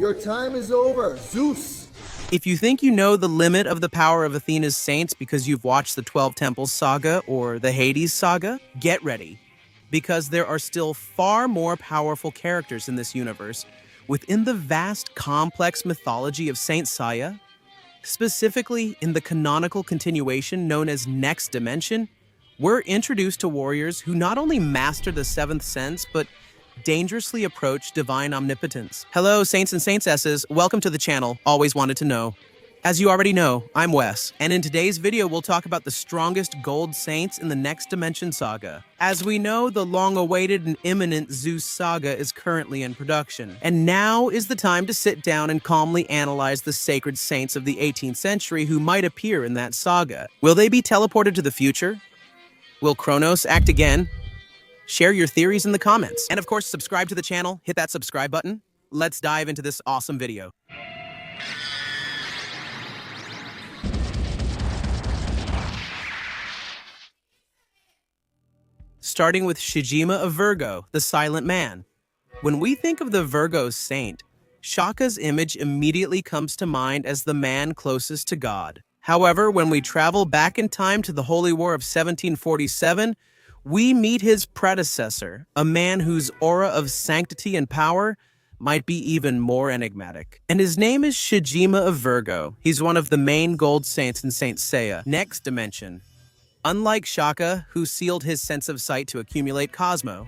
Your time is over, Zeus! If you think you know the limit of the power of Athena's saints because you've watched the 12 Temples Saga or the Hades Saga, get ready. Because there are still far more powerful characters in this universe within the vast, complex mythology of Saint Seiya. Specifically, in the canonical continuation known as Next Dimension, we're introduced to warriors who not only master the seventh sense, but dangerously approach divine omnipotence. Hello, Saints and Saintesses. Welcome to the channel, Always Wanted to Know. As you already know, I'm Wes, and in today's video, we'll talk about the strongest gold saints in the Next Dimension Saga. As we know, the long-awaited and imminent Zeus Saga is currently in production, and now is the time to sit down and calmly analyze the sacred saints of the 18th century who might appear in that saga. Will they be teleported to the future? Will Kronos act again? Share your theories in the comments. And of course, subscribe to the channel, hit that subscribe button. Let's dive into this awesome video. Starting with Shijima of Virgo, the Silent Man. When we think of the Virgo saint, Shaka's image immediately comes to mind as the man closest to God. However, when we travel back in time to the Holy War of 1747, we meet his predecessor, a man whose aura of sanctity and power might be even more enigmatic. And his name is Shijima of Virgo. He's one of the main gold saints in Saint Seiya, Next Dimension. Unlike Shaka, who sealed his sense of sight to accumulate Cosmo,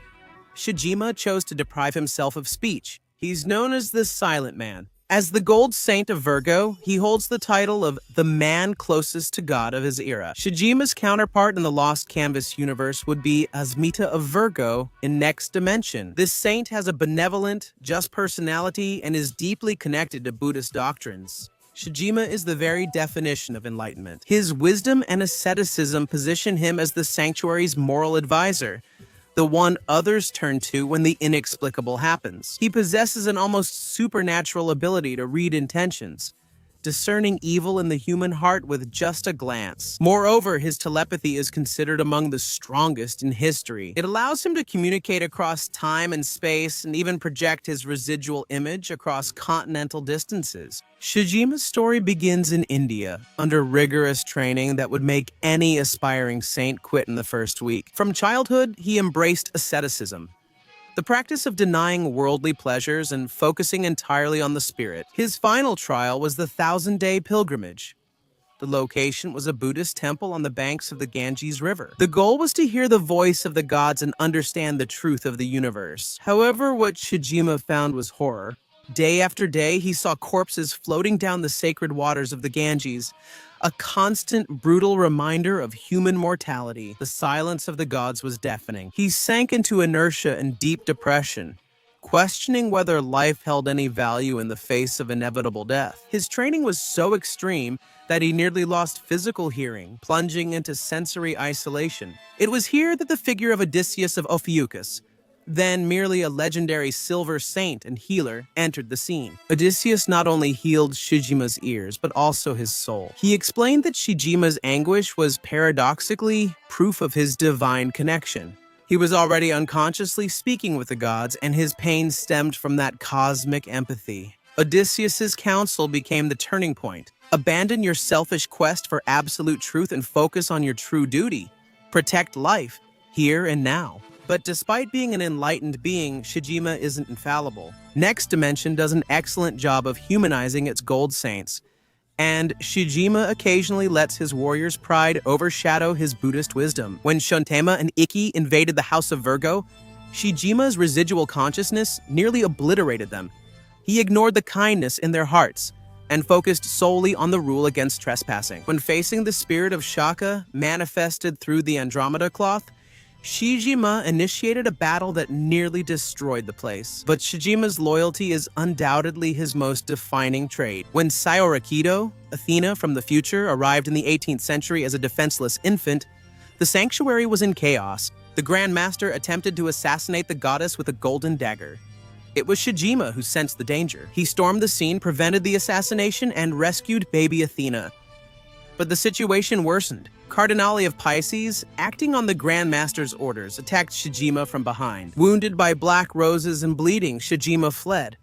Shijima chose to deprive himself of speech. He's known as the Silent Man. As the Gold Saint of Virgo, he holds the title of the man closest to God of his era. Shijima's counterpart in the Lost Canvas universe would be Asmita of Virgo in Next Dimension. This saint has a benevolent, just personality and is deeply connected to Buddhist doctrines. Shijima is the very definition of enlightenment. His wisdom and asceticism position him as the sanctuary's moral advisor, the one others turn to when the inexplicable happens. He possesses an almost supernatural ability to read intentions, discerning evil in the human heart with just a glance. Moreover, his telepathy is considered among the strongest in history. It allows him to communicate across time and space and even project his residual image across continental distances. Shijima's story begins in India, under rigorous training that would make any aspiring saint quit in the first week. From childhood, he embraced asceticism, the practice of denying worldly pleasures and focusing entirely on the spirit. His final trial was the 1,000-day pilgrimage. The location was a Buddhist temple on the banks of the Ganges River. The goal was to hear the voice of the gods and understand the truth of the universe. However, what Shijima found was horror. Day after day, he saw corpses floating down the sacred waters of the Ganges, a constant, brutal reminder of human mortality. The silence of the gods was deafening. He sank into inertia and deep depression, questioning whether life held any value in the face of inevitable death. His training was so extreme that he nearly lost physical hearing, plunging into sensory isolation. It was here that the figure of Odysseus of Ophiuchus, then merely a legendary silver saint and healer, entered the scene. Odysseus not only healed Shijima's ears, but also his soul. He explained that Shijima's anguish was paradoxically proof of his divine connection. He was already unconsciously speaking with the gods, and his pain stemmed from that cosmic empathy. Odysseus's counsel became the turning point. Abandon your selfish quest for absolute truth and focus on your true duty. Protect life, here and now. But despite being an enlightened being, Shijima isn't infallible. Next Dimension does an excellent job of humanizing its gold saints, and Shijima occasionally lets his warrior's pride overshadow his Buddhist wisdom. When Shuntema and Ikki invaded the House of Virgo, Shijima's residual consciousness nearly obliterated them. He ignored the kindness in their hearts and focused solely on the rule against trespassing. When facing the spirit of Shaka, manifested through the Andromeda cloth, Shijima initiated a battle that nearly destroyed the place. But Shijima's loyalty is undoubtedly his most defining trait. When Seiya, Athena from the future, arrived in the 18th century as a defenseless infant, the sanctuary was in chaos. The Grand Master attempted to assassinate the goddess with a golden dagger. It was Shijima who sensed the danger. He stormed the scene, prevented the assassination, and rescued baby Athena. But the situation worsened. Cardinali of Pisces, acting on the Grand Master's orders, attacked Shijima from behind. Wounded by black roses and bleeding, Shijima fled.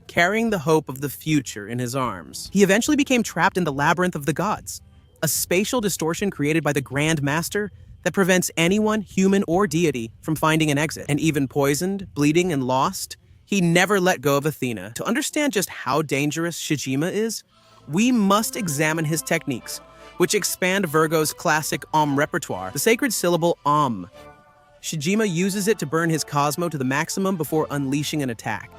carrying the hope of the future in his arms. He eventually became trapped in the labyrinth of the gods, a spatial distortion created by the Grand Master that prevents anyone, human or deity, from finding an exit. And even poisoned, bleeding, and lost, he never let go of Athena. To understand just how dangerous Shijima is, we must examine his techniques, which expand Virgo's classic repertoire, the sacred syllable Shijima uses it to burn his Cosmo to the maximum before unleashing an attack.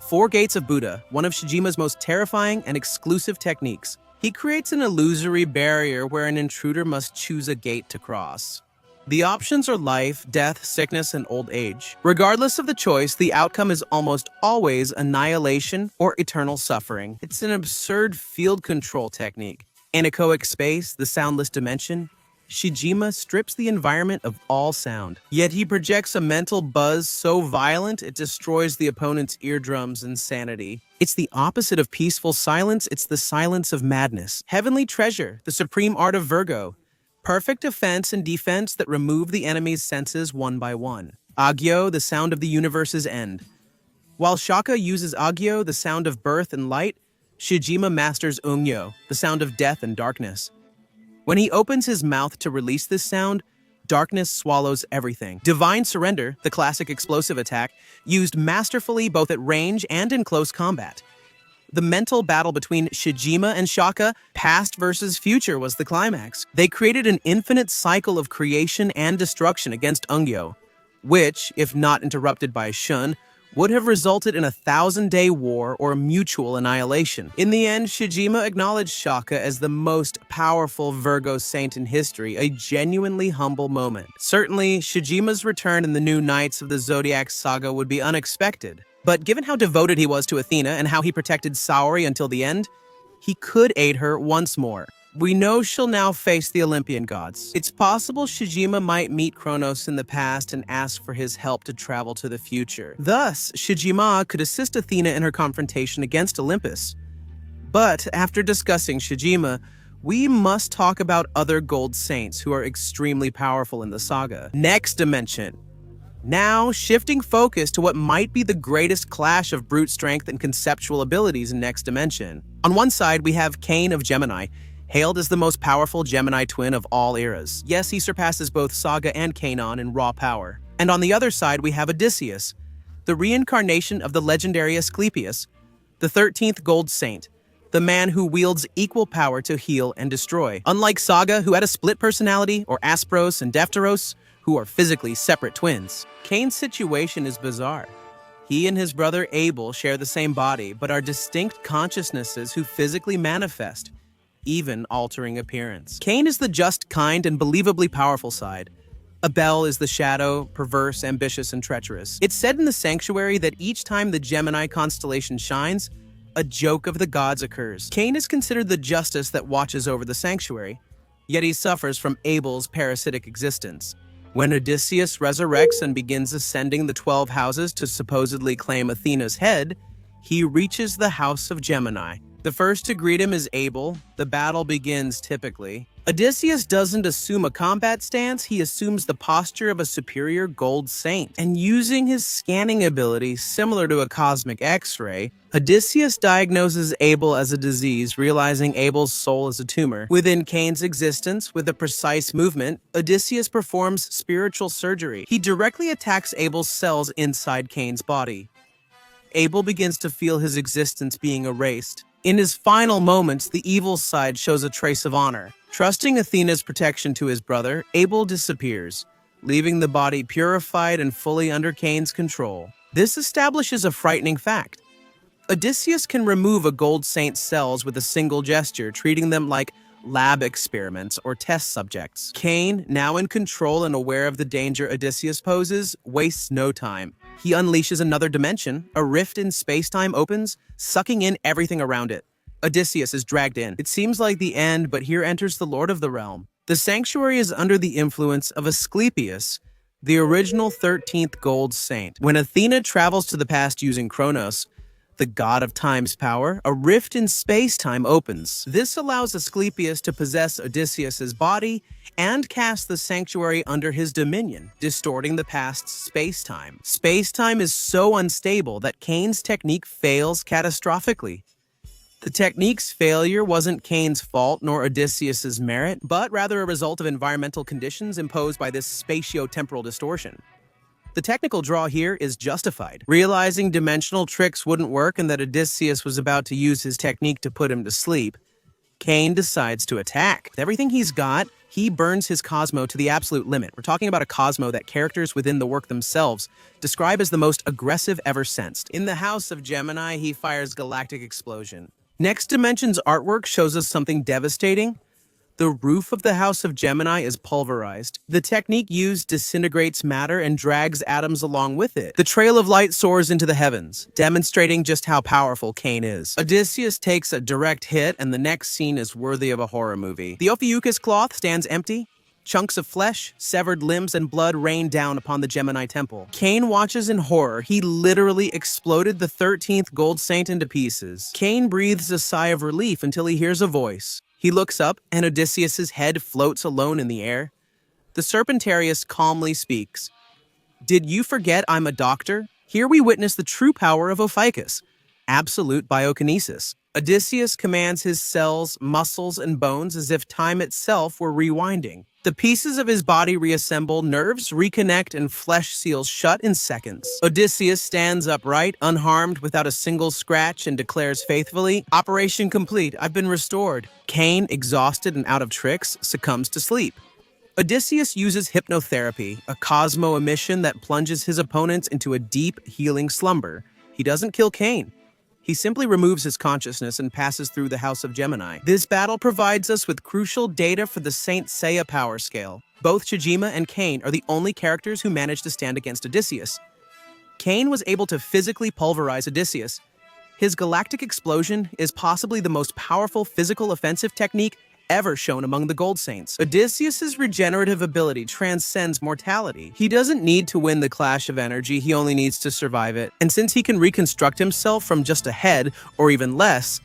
Four Gates of Buddha, one of Shijima's most terrifying and exclusive techniques. He creates an illusory barrier where an intruder must choose a gate to cross. The options are life, death, sickness, and old age. Regardless of the choice, the outcome is almost always annihilation or eternal suffering. It's an absurd field control technique. Anechoic space, the soundless dimension, Shijima strips the environment of all sound. Yet he projects a mental buzz so violent it destroys the opponent's eardrums and sanity. It's the opposite of peaceful silence, it's the silence of madness. Heavenly treasure, the supreme art of Virgo. Perfect offense and defense that remove the enemy's senses one by one. Agyo, the sound of the universe's end. While Shaka uses Agyo, the sound of birth and light, Shijima masters Ungyo, the sound of death and darkness. When he opens his mouth to release this sound, darkness swallows everything. Divine Surrender, the classic explosive attack, used masterfully both at range and in close combat. The mental battle between Shijima and Shaka, past versus future, was the climax. They created an infinite cycle of creation and destruction against Ungyo, which, if not interrupted by Shun, would have resulted in a 1,000-day war or mutual annihilation. In the end, Shijima acknowledged Shaka as the most powerful Virgo saint in history, a genuinely humble moment. Certainly, Shijima's return in the new Knights of the Zodiac Saga would be unexpected, but given how devoted he was to Athena and how he protected Saori until the end, he could aid her once more. We know she'll now face the Olympian gods. It's possible Shijima might meet Kronos in the past and ask for his help to travel to the future. Thus, Shijima could assist Athena in her confrontation against Olympus. But after discussing Shijima, we must talk about other gold saints who are extremely powerful in the saga. Next dimension. Now, shifting focus to what might be the greatest clash of brute strength and conceptual abilities in Next Dimension. On one side, we have Cain of Gemini, hailed as the most powerful Gemini twin of all eras. Yes, he surpasses both Saga and Canaan in raw power. And on the other side, we have Odysseus, the reincarnation of the legendary Asclepius, the 13th Gold Saint, the man who wields equal power to heal and destroy. Unlike Saga, who had a split personality, or Aspros and Defteros, who are physically separate twins. Cain's situation is bizarre. He and his brother Abel share the same body, but are distinct consciousnesses who physically manifest, even altering appearance. Cain is the just, kind, and believably powerful side. Abel is the shadow, perverse, ambitious, and treacherous. It's said in the sanctuary that each time the Gemini constellation shines, a joke of the gods occurs. Cain is considered the justice that watches over the sanctuary, yet he suffers from Abel's parasitic existence. When Odysseus resurrects and begins ascending the 12 houses to supposedly claim Athena's head, he reaches the house of Gemini. The first to greet him is Abel. The battle begins typically. Odysseus doesn't assume a combat stance, he assumes the posture of a superior gold saint. And using his scanning ability, similar to a cosmic X-ray, Odysseus diagnoses Abel as a disease, realizing Abel's soul is a tumor. Within Cain's existence, with a precise movement, Odysseus performs spiritual surgery. He directly attacks Abel's cells inside Cain's body. Abel begins to feel his existence being erased. In his final moments, the evil side shows a trace of honor. Trusting Athena's protection to his brother, Abel disappears, leaving the body purified and fully under Cain's control. This establishes a frightening fact. Odysseus can remove a gold saint's cells with a single gesture, treating them like lab experiments or test subjects. Cain, now in control and aware of the danger Odysseus poses, wastes no time. He unleashes another dimension. A rift in space-time opens, sucking in everything around it. Odysseus is dragged in. It seems like the end, but here enters the Lord of the Realm. The sanctuary is under the influence of Asclepius, the original 13th Gold Saint. When Athena travels to the past using Kronos, the god of time's power, a rift in space-time opens. This allows Asclepius to possess Odysseus's body and cast the sanctuary under his dominion, distorting the past's space-time. Space-time is so unstable that Cain's technique fails catastrophically. The technique's failure wasn't Cain's fault nor Odysseus's merit, but rather a result of environmental conditions imposed by this spatio-temporal distortion. The technical draw here is justified. Realizing dimensional tricks wouldn't work and that Odysseus was about to use his technique to put him to sleep, Cain decides to attack. With everything he's got, he burns his Cosmo to the absolute limit. We're talking about a Cosmo that characters within the work themselves describe as the most aggressive ever sensed. In the House of Gemini, he fires Galactic Explosion. Next Dimension's artwork shows us something devastating. The roof of the House of Gemini is pulverized. The technique used disintegrates matter and drags atoms along with it. The trail of light soars into the heavens, demonstrating just how powerful Cain is. Odysseus takes a direct hit, and the next scene is worthy of a horror movie. The Ophiuchus cloth stands empty. Chunks of flesh, severed limbs, and blood rain down upon the Gemini temple. Cain watches in horror. He literally exploded the 13th gold saint into pieces. Cain breathes a sigh of relief until he hears a voice. He looks up, and Odysseus's head floats alone in the air. The Serpentarius calmly speaks. "Did you forget I'm a doctor? Here we witness the true power of Ophiuchus, absolute biokinesis." Odysseus commands his cells, muscles, and bones as if time itself were rewinding. The pieces of his body reassemble, nerves reconnect, and flesh seals shut in seconds. Odysseus stands upright, unharmed, without a single scratch, and declares faithfully, "Operation complete, I've been restored." Cain, exhausted and out of tricks, succumbs to sleep. Odysseus uses hypnotherapy, a Cosmo emission that plunges his opponents into a deep, healing slumber. He doesn't kill Cain. He simply removes his consciousness and passes through the House of Gemini. This battle provides us with crucial data for the Saint Seiya power scale. Both Shijima and Cain are the only characters who managed to stand against Odysseus. Cain was able to physically pulverize Odysseus. His galactic explosion is possibly the most powerful physical offensive technique ever shown among the Gold Saints. Odysseus's regenerative ability transcends mortality. He doesn't need to win the clash of energy, he only needs to survive it. And since he can reconstruct himself from just a head, or even less,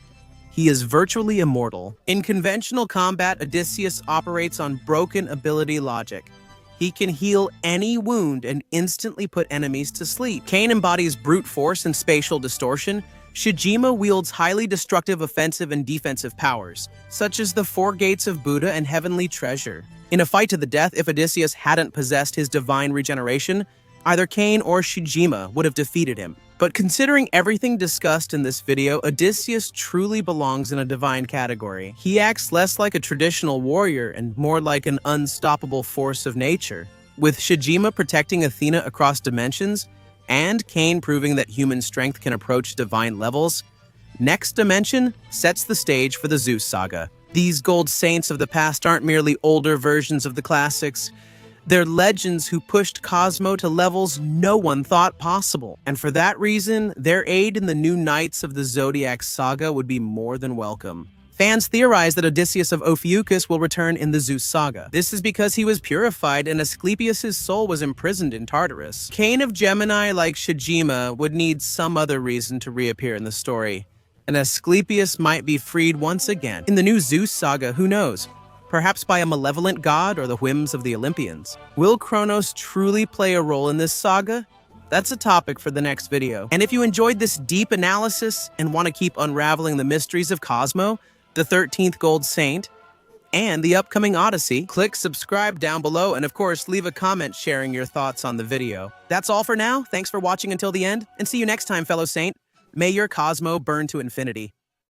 he is virtually immortal. In conventional combat, Odysseus operates on broken ability logic. He can heal any wound and instantly put enemies to sleep. Cain embodies brute force and spatial distortion. Shijima wields highly destructive offensive and defensive powers, such as the Four Gates of Buddha and Heavenly Treasure. In a fight to the death, if Odysseus hadn't possessed his divine regeneration, either Cain or Shijima would have defeated him. But considering everything discussed in this video, Odysseus truly belongs in a divine category. He acts less like a traditional warrior and more like an unstoppable force of nature. With Shijima protecting Athena across dimensions, and Cain proving that human strength can approach divine levels, Next Dimension sets the stage for the Zeus saga. These gold saints of the past aren't merely older versions of the classics. They're legends who pushed Cosmo to levels no one thought possible. And for that reason, their aid in the new Knights of the Zodiac saga would be more than welcome. Fans theorize that Odysseus of Ophiuchus will return in the Zeus saga. This is because he was purified and Asclepius' soul was imprisoned in Tartarus. Cain of Gemini, like Shijima, would need some other reason to reappear in the story, and Asclepius might be freed once again. In the new Zeus saga, who knows? Perhaps by a malevolent god or the whims of the Olympians. Will Kronos truly play a role in this saga? That's a topic for the next video. And if you enjoyed this deep analysis and want to keep unraveling the mysteries of Cosmo, the 13th Gold Saint, and the upcoming Odyssey, click subscribe down below and of course leave a comment sharing your thoughts on the video. That's all for now. Thanks for watching until the end, and see you next time, fellow Saint. May your Cosmo burn to infinity.